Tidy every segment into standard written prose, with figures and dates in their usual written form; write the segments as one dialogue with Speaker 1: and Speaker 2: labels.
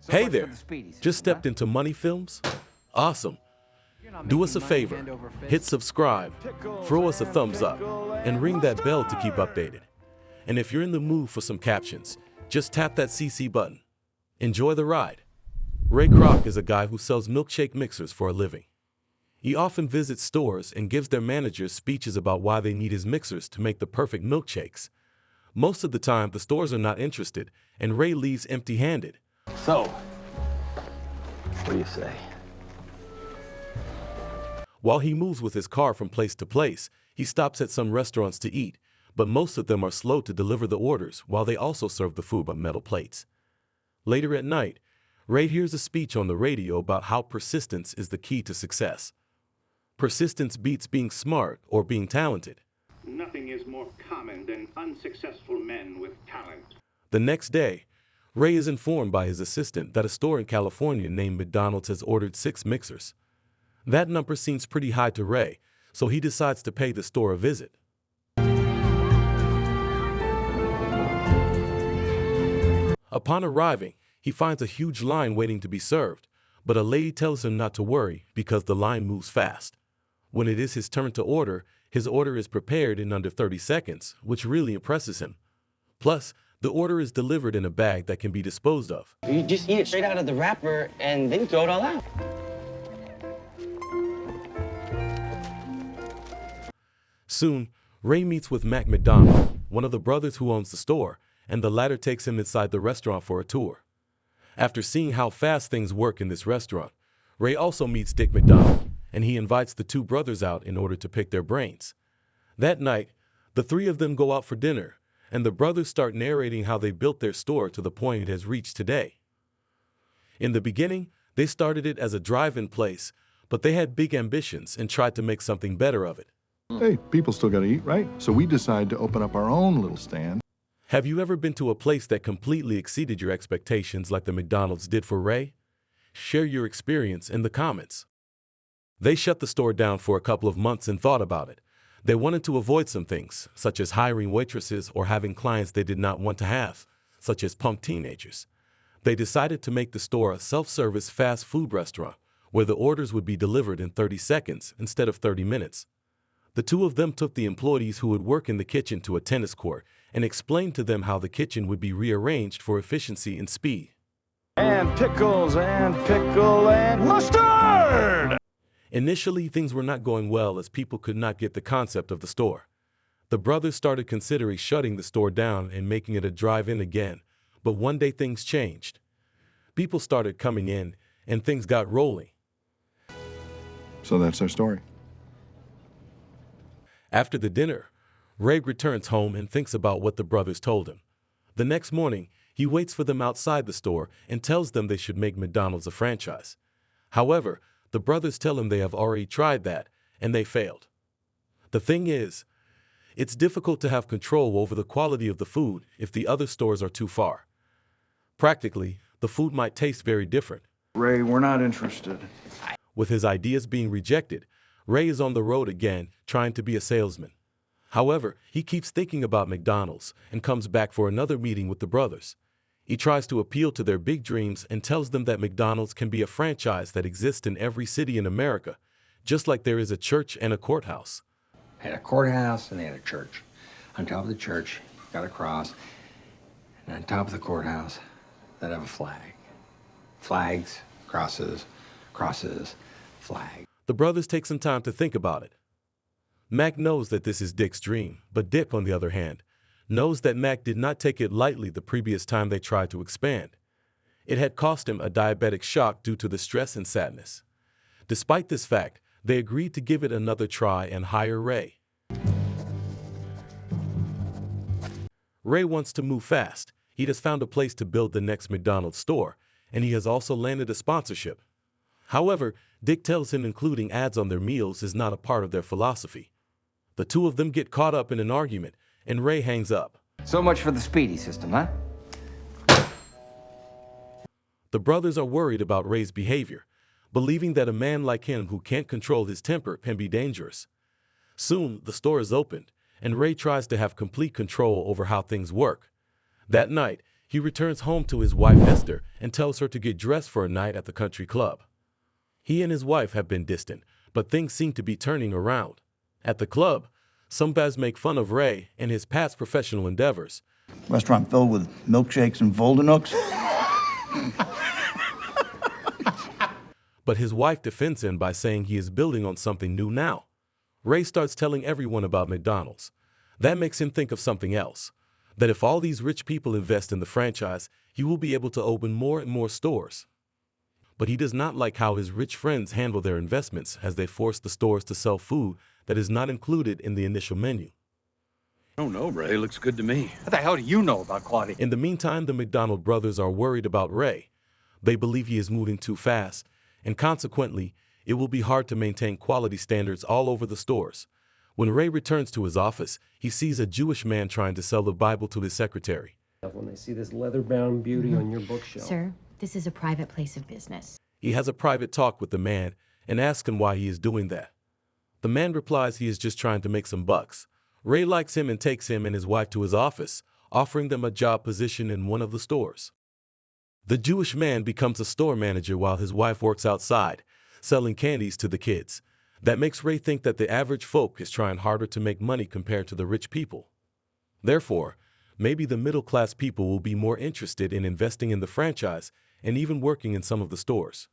Speaker 1: Hey there, just stepped into Money Films? Awesome. Do us a favor, hit subscribe, throw us a thumbs up, and ring that bell to keep updated. And if you're in the mood for some captions, just tap that CC button. Enjoy the ride. Ray Kroc is a guy who sells milkshake mixers for a living. He often visits stores and gives their managers speeches about why they need his mixers to make the perfect milkshakes. Most of the time, the stores are not interested, and Ray leaves empty-handed.
Speaker 2: So, what do you say?
Speaker 1: While he moves with his car from place to place, he stops at some restaurants to eat, but most of them are slow to deliver the orders while they also serve the food on metal plates. Later at night, Ray hears a speech on the radio about how persistence is the key to success. Persistence beats being smart or being talented.
Speaker 3: Nothing is more common than unsuccessful men with talent.
Speaker 1: The next day, Ray is informed by his assistant that a store in California named McDonald's has ordered 6 mixers. That number seems pretty high to Ray, so he decides to pay the store a visit. Upon arriving, he finds a huge line waiting to be served, but a lady tells him not to worry because the line moves fast. When it is his turn to order, his order is prepared in under 30 seconds, which really impresses him. Plus, the order is delivered in a bag that can be disposed of.
Speaker 4: You just eat it straight out of the wrapper and then throw it all out.
Speaker 1: Soon, Ray meets with McDonald, one of the brothers who owns the store, and the latter takes him inside the restaurant for a tour. After seeing how fast things work in this restaurant, Ray also meets Dick McDonald, and he invites the 2 brothers out in order to pick their brains. That night, the 3 of them go out for dinner, and the brothers start narrating how they built their store to the point it has reached today. In the beginning, they started it as a drive-in place, but they had big ambitions and tried to make something better of it.
Speaker 5: Hey, people still gotta eat, right? So we decided to open up our own little stand.
Speaker 1: Have you ever been to a place that completely exceeded your expectations like the McDonald's did for Ray? Share your experience in the comments. They shut the store down for a couple of months and thought about it. They wanted to avoid some things, such as hiring waitresses or having clients they did not want to have, such as punk teenagers. They decided to make the store a self-service fast food restaurant, where the orders would be delivered in 30 seconds instead of 30 minutes. The 2 of them took the employees who would work in the kitchen to a tennis court and explained to them how the kitchen would be rearranged for efficiency and speed.
Speaker 2: And pickles and pickle and mustard!
Speaker 1: Initially, things were not going well as people could not get the concept of the store. The brothers started considering shutting the store down and making it a drive-in again, but one day things changed. People started coming in, and things got rolling.
Speaker 5: So that's our story.
Speaker 1: After the dinner, Ray returns home and thinks about what the brothers told him. The next morning, he waits for them outside the store and tells them they should make McDonald's a franchise. However, the brothers tell him they have already tried that, and they failed. The thing is, it's difficult to have control over the quality of the food if the other stores are too far. Practically, the food might taste very different.
Speaker 5: Ray, we're not interested.
Speaker 1: With his ideas being rejected, Ray is on the road again, trying to be a salesman. However, he keeps thinking about McDonald's and comes back for another meeting with the brothers. He tries to appeal to their big dreams and tells them that McDonald's can be a franchise that exists in every city in America, just like there is a church and a courthouse.
Speaker 6: They had a courthouse and they had a church. On top of the church, got a cross, and on top of the courthouse, they'd have a flag. Flags, crosses, crosses, flag.
Speaker 1: The brothers take some time to think about it. Mac knows that this is Dick's dream, but Dick, on the other hand, knows that Mac did not take it lightly the previous time they tried to expand. It had cost him a diabetic shock due to the stress and sadness. Despite this fact, they agreed to give it another try and hire Ray. Ray wants to move fast. He has found a place to build the next McDonald's store, and he has also landed a sponsorship. However, Dick tells him including ads on their meals is not a part of their philosophy. The 2 of them get caught up in an argument, and Ray hangs up.
Speaker 4: So much for the speedy system, huh?
Speaker 1: The brothers are worried about Ray's behavior, believing that a man like him who can't control his temper can be dangerous. Soon, the store is opened, and Ray tries to have complete control over how things work. That night, he returns home to his wife Esther and tells her to get dressed for a night at the country club. He and his wife have been distant, but things seem to be turning around. At the club, some guys make fun of Ray and his past professional endeavors.
Speaker 7: Restaurant filled with milkshakes and Voldenooks.
Speaker 1: But his wife defends him by saying he is building on something new now. Ray starts telling everyone about McDonald's. That makes him think of something else. That if all these rich people invest in the franchise, he will be able to open more and more stores. But he does not like how his rich friends handle their investments as they force the stores to sell food that is not included in the initial menu.
Speaker 8: Oh no, Ray, looks good to me.
Speaker 6: What the hell do you know about quality?
Speaker 1: In the meantime, the McDonald brothers are worried about Ray. They believe he is moving too fast, and consequently, it will be hard to maintain quality standards all over the stores. When Ray returns to his office, he sees a Jewish man trying to sell the Bible to his secretary.
Speaker 9: When they see this leather-bound beauty on your bookshelf.
Speaker 10: Sir, this is a private place of business.
Speaker 1: He has a private talk with the man and asks him why he is doing that. The man replies he is just trying to make some bucks. Ray likes him and takes him and his wife to his office, offering them a job position in one of the stores. The Jewish man becomes a store manager while his wife works outside, selling candies to the kids. That makes Ray think that the average folk is trying harder to make money compared to the rich people. Therefore, maybe the middle-class people will be more interested in investing in the franchise and even working in some of the stores.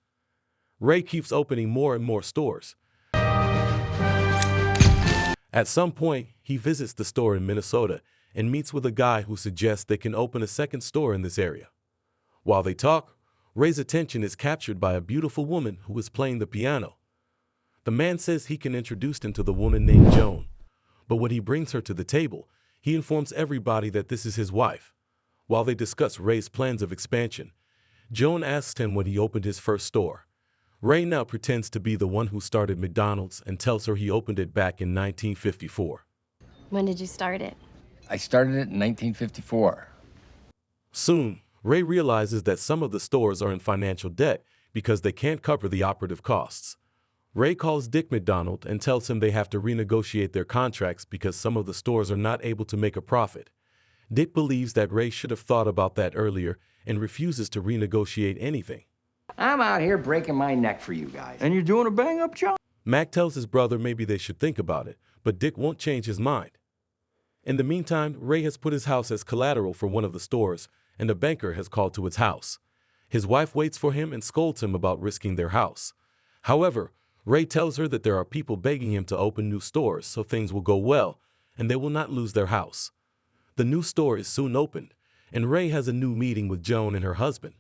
Speaker 1: Ray keeps opening more and more stores. At some point, he visits the store in Minnesota and meets with a guy who suggests they can open a second store in this area. While they talk, Ray's attention is captured by a beautiful woman who is playing the piano. The man says he can introduce him to the woman named Joan, but when he brings her to the table, he informs everybody that this is his wife. While they discuss Ray's plans of expansion, Joan asks him when he opened his first store. Ray now pretends to be the one who started McDonald's and tells her he opened it back in 1954.
Speaker 10: When did you start it?
Speaker 6: I started it in 1954.
Speaker 1: Soon, Ray realizes that some of the stores are in financial debt because they can't cover the operative costs. Ray calls Dick McDonald and tells him they have to renegotiate their contracts because some of the stores are not able to make a profit. Dick believes that Ray should have thought about that earlier and refuses to renegotiate anything.
Speaker 4: I'm out here breaking my neck for you guys.
Speaker 7: And you're doing a bang-up job.
Speaker 1: Mac tells his brother maybe they should think about it, but Dick won't change his mind. In the meantime, Ray has put his house as collateral for one of the stores, and a banker has called to his house. His wife waits for him and scolds him about risking their house. However, Ray tells her that there are people begging him to open new stores so things will go well, and they will not lose their house. The new store is soon opened, and Ray has a new meeting with Joan and her husband.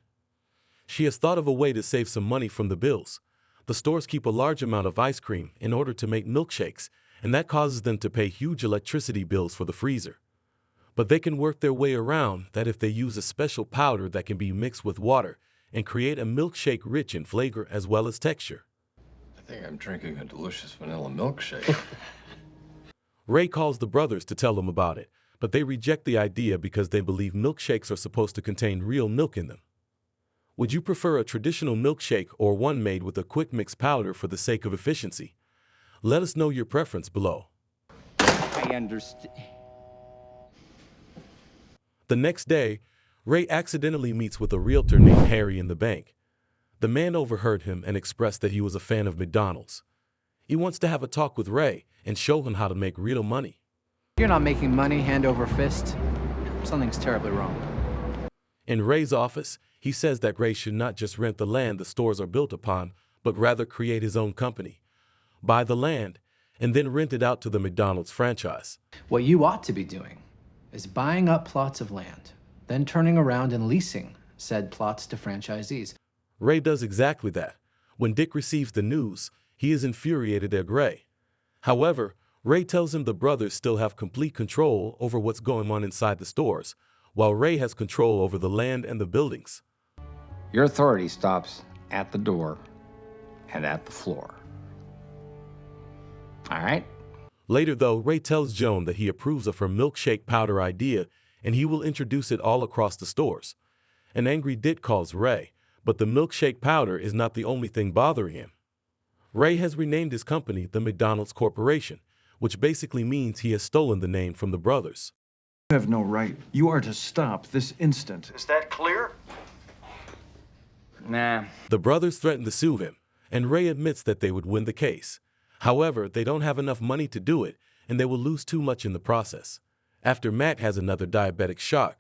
Speaker 1: She has thought of a way to save some money from the bills. The stores keep a large amount of ice cream in order to make milkshakes, and that causes them to pay huge electricity bills for the freezer. But they can work their way around that if they use a special powder that can be mixed with water and create a milkshake rich in flavor as well as texture.
Speaker 8: I think I'm drinking a delicious vanilla milkshake.
Speaker 1: Ray calls the brothers to tell them about it, but they reject the idea because they believe milkshakes are supposed to contain real milk in them. Would you prefer a traditional milkshake or one made with a quick mix powder for the sake of efficiency? Let us know your preference below.
Speaker 4: I understand.
Speaker 1: The next day, Ray accidentally meets with a realtor named Harry in the bank. The man overheard him and expressed that he was a fan of McDonald's. He wants to have a talk with Ray and show him how to make real money.
Speaker 11: You're not making money hand over fist. Something's terribly wrong.
Speaker 1: In Ray's office, he says that Ray should not just rent the land the stores are built upon, but rather create his own company, buy the land, and then rent it out to the McDonald's franchise.
Speaker 11: What you ought to be doing is buying up plots of land, then turning around and leasing said plots to franchisees.
Speaker 1: Ray does exactly that. When Dick receives the news, he is infuriated at Ray. However, Ray tells him the brothers still have complete control over what's going on inside the stores, while Ray has control over the land and the buildings.
Speaker 6: Your authority stops at the door and at the floor. All right?
Speaker 1: Later, though, Ray tells Joan that he approves of her milkshake powder idea and he will introduce it all across the stores. An angry Dick calls Ray, but the milkshake powder is not the only thing bothering him. Ray has renamed his company the McDonald's Corporation, which basically means he has stolen the name from the brothers.
Speaker 7: You have no right. You are to stop this instant. Is that clear?
Speaker 4: Nah.
Speaker 1: The brothers threaten to sue him, and Ray admits that they would win the case. However, they don't have enough money to do it, and they will lose too much in the process. After Matt has another diabetic shock,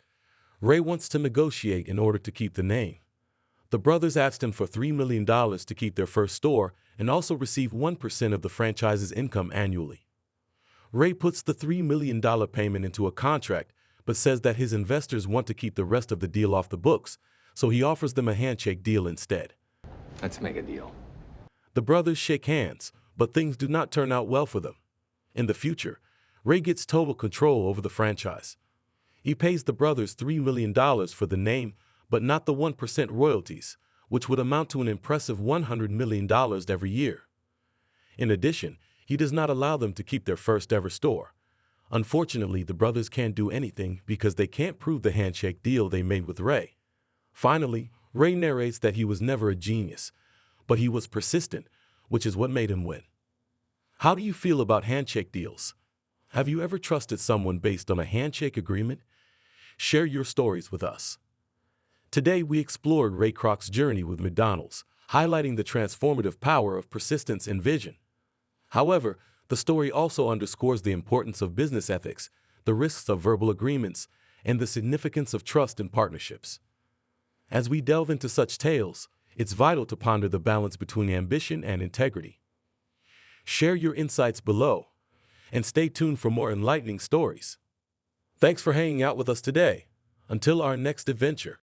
Speaker 1: Ray wants to negotiate in order to keep the name. The brothers asked him for $3 million to keep their first store and also receive 1% of the franchise's income annually. Ray puts the $3 million payment into a contract, but says that his investors want to keep the rest of the deal off the books, so he offers them a handshake deal instead.
Speaker 6: Let's make a deal.
Speaker 1: The brothers shake hands, but things do not turn out well for them. In the future, Ray gets total control over the franchise. He pays the brothers $3 million for the name, but not the 1% royalties, which would amount to an impressive $100 million every year. In addition, he does not allow them to keep their first ever store. Unfortunately, the brothers can't do anything because they can't prove the handshake deal they made with Ray. Finally, Ray narrates that he was never a genius, but he was persistent, which is what made him win. How do you feel about handshake deals? Have you ever trusted someone based on a handshake agreement? Share your stories with us. Today, we explored Ray Kroc's journey with McDonald's, highlighting the transformative power of persistence and vision. However, the story also underscores the importance of business ethics, the risks of verbal agreements, and the significance of trust and partnerships. As we delve into such tales, it's vital to ponder the balance between ambition and integrity. Share your insights below, and stay tuned for more enlightening stories. Thanks for hanging out with us today. Until our next adventure.